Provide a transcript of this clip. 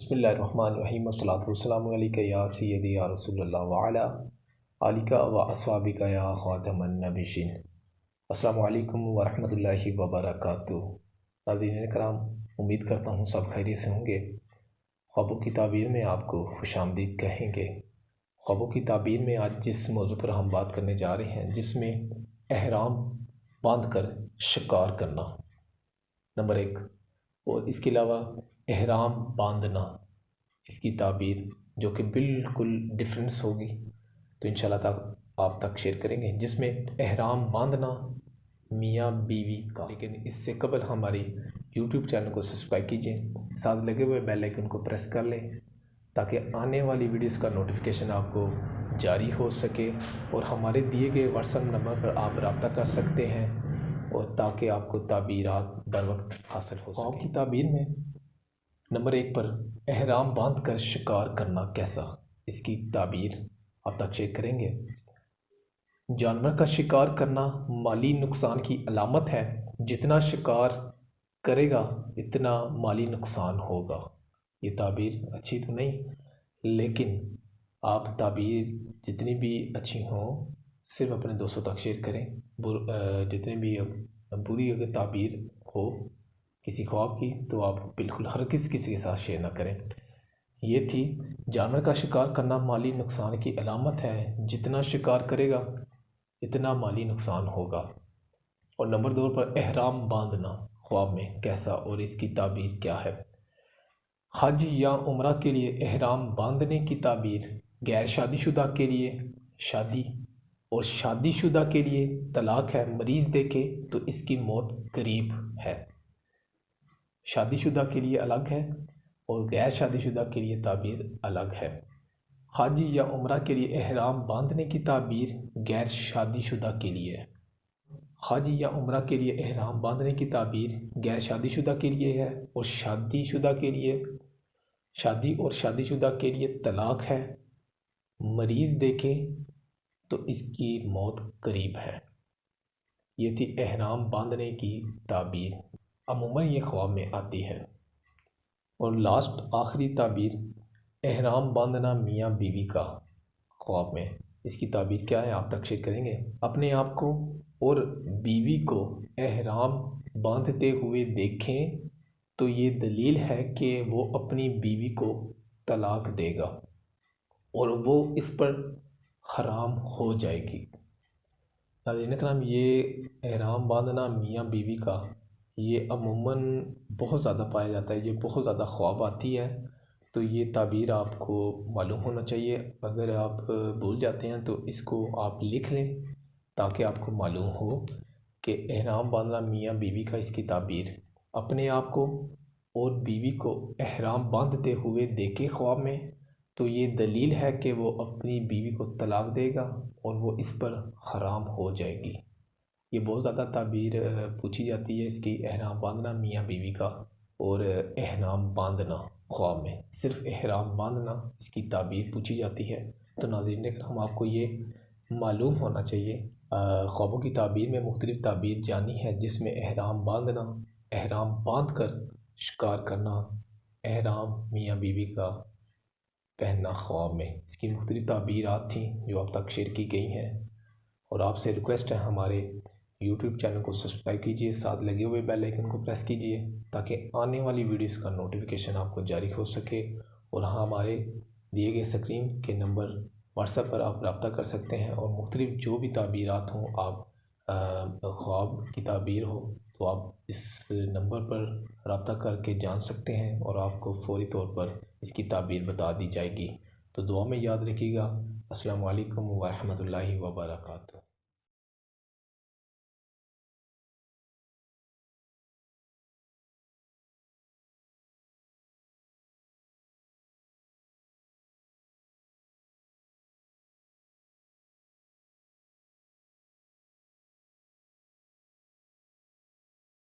بسم اللہ الرحمن الرحیم والصلاۃ والسلام علیک یا سیدی یا رسول اللہ وعلی آلک و اصحابک یا خاتم النبیین۔ السلام علیکم ورحمۃ اللہ وبرکاتہ۔ ناظرین کرام، امید کرتا ہوں سب خیریت سے ہوں گے۔ خوابوں کی تعبیر میں آپ کو خوش آمدید کہیں گے۔ خوابوں کی تعبیر میں آج جس موضوع پر ہم بات کرنے جا رہے ہیں، جس میں احرام باندھ کر شکار کرنا نمبر 1، اور اس کے علاوہ احرام باندھنا، اس کی تعبیر جو کہ بالکل ڈفرینس ہوگی، تو انشاءاللہ تعالی آپ تک شیئر کریں گے، جس میں احرام باندھنا میاں بیوی کا۔ لیکن اس سے قبل ہماری یوٹیوب چینل کو سبسکرائب کیجئے، ساتھ لگے ہوئے بیل آئیکن کو پریس کر لیں تاکہ آنے والی ویڈیوز کا نوٹیفیکیشن آپ کو جاری ہو سکے، اور ہمارے دیے گئے واٹس ایپ نمبر پر آپ رابطہ کر سکتے ہیں، اور تاکہ آپ کو تعبیرات بر وقت حاصل ہو سکیں۔ خواب کی تعبیر میں نمبر 1 پر احرام باندھ کر شکار کرنا کیسا، اس کی تعبیر آپ تک شیئر کریں گے۔ جانور کا شکار کرنا مالی نقصان کی علامت ہے، جتنا شکار کرے گا اتنا مالی نقصان ہوگا۔ یہ تعبیر اچھی تو نہیں، لیکن آپ تعبیر جتنی بھی اچھی ہوں صرف اپنے دوستوں تک شیئر کریں۔ جتنے بھی بری اگر تعبیر ہو کسی خواب کی تو آپ بالکل ہرگز کسی کے ساتھ شیئر نہ کریں۔ یہ تھی جانور کا شکار کرنا مالی نقصان کی علامت ہے، جتنا شکار کرے گا اتنا مالی نقصان ہوگا۔ اور نمبر 2 پر احرام باندھنا خواب میں کیسا اور اس کی تعبیر کیا ہے۔ حج یا عمرہ کے لیے احرام باندھنے کی تعبیر: غیر شادی شدہ کے لیے شادی اور شادی شدہ کے لیے طلاق ہے، مریض دیکھے تو اس کی موت قریب ہے۔ شادی شدہ کے لیے الگ ہے اور غیر شادی شدہ کے لیے تعبیر الگ ہے۔ حج یا عمرہ کے لیے احرام باندھنے کی تعبیر غیر شادی شدہ کے لیے ہے۔ حج یا عمرہ کے لیے احرام باندھنے کی تعبیر غیر شادی شدہ کے لیے ہے، اور شادی شدہ کے لیے شادی اور شادی شدہ کے لیے طلاق ہے، مریض دیکھے تو اس کی موت قریب ہے۔ یہ تھی احرام باندھنے کی تعبیر، عموماً یہ خواب میں آتی ہے۔ اور لاسٹ آخری تعبیر احرام باندھنا میاں بیوی کا خواب میں، اس کی تعبیر کیا ہے آپ تک شیئر کریں گے۔ اپنے آپ کو اور بیوی کو احرام باندھتے ہوئے دیکھیں تو یہ دلیل ہے کہ وہ اپنی بیوی کو طلاق دے گا اور وہ اس پر حرام ہو جائے گی۔ ناظرین کرام، یہ احرام باندھنا میاں بیوی کا یہ عموماً بہت زیادہ پایا جاتا ہے، یہ بہت زیادہ خواب آتی ہے، تو یہ تعبیر آپ کو معلوم ہونا چاہیے۔ اگر آپ بھول جاتے ہیں تو اس کو آپ لکھ لیں تاکہ آپ کو معلوم ہو کہ احرام باندھنا میاں بیوی کا اس کی تعبیر: اپنے آپ کو اور بیوی کو احرام باندھتے ہوئے دیکھے خواب میں تو یہ دلیل ہے کہ وہ اپنی بیوی کو طلاق دے گا اور وہ اس پر حرام ہو جائے گی۔ یہ بہت زیادہ تعبیر پوچھی جاتی ہے اس کی، احرام باندھنا میاں بیوی کا، اور احرام باندھنا خواب میں صرف احرام باندھنا اس کی تعبیر پوچھی جاتی ہے۔ تو ناظرین ہم آپ کو یہ معلوم ہونا چاہیے، خوابوں کی تعبیر میں مختلف تعبیر جانی ہے، جس میں احرام باندھنا، احرام باندھ کر شکار کرنا، احرام میاں بیوی کا پہننا خواب میں، اس کی مختلف تعبیرات تھیں جو اب تک شیئر کی گئی ہیں۔ اور آپ سے ریکویسٹ ہے ہمارے یوٹیوب چینل کو سبسکرائب کیجئے، ساتھ لگے ہوئے بیل آئیکن کو پریس کیجئے تاکہ آنے والی ویڈیوز کا نوٹیفیکیشن آپ کو جاری ہو سکے، اور ہمارے دیے گئے اسکرین کے نمبر واٹس ایپ پر آپ رابطہ کر سکتے ہیں، اور مختلف جو بھی تعبیرات ہوں، آپ خواب کی تعبیر ہو تو آپ اس نمبر پر رابطہ کر کے جان سکتے ہیں، اور آپ کو فوری طور پر اس کی تعبیر بتا دی جائے گی۔ تو دعا میں یاد رکھیے گا۔ السلام علیکم ورحمۃ اللہ وبرکاتہ۔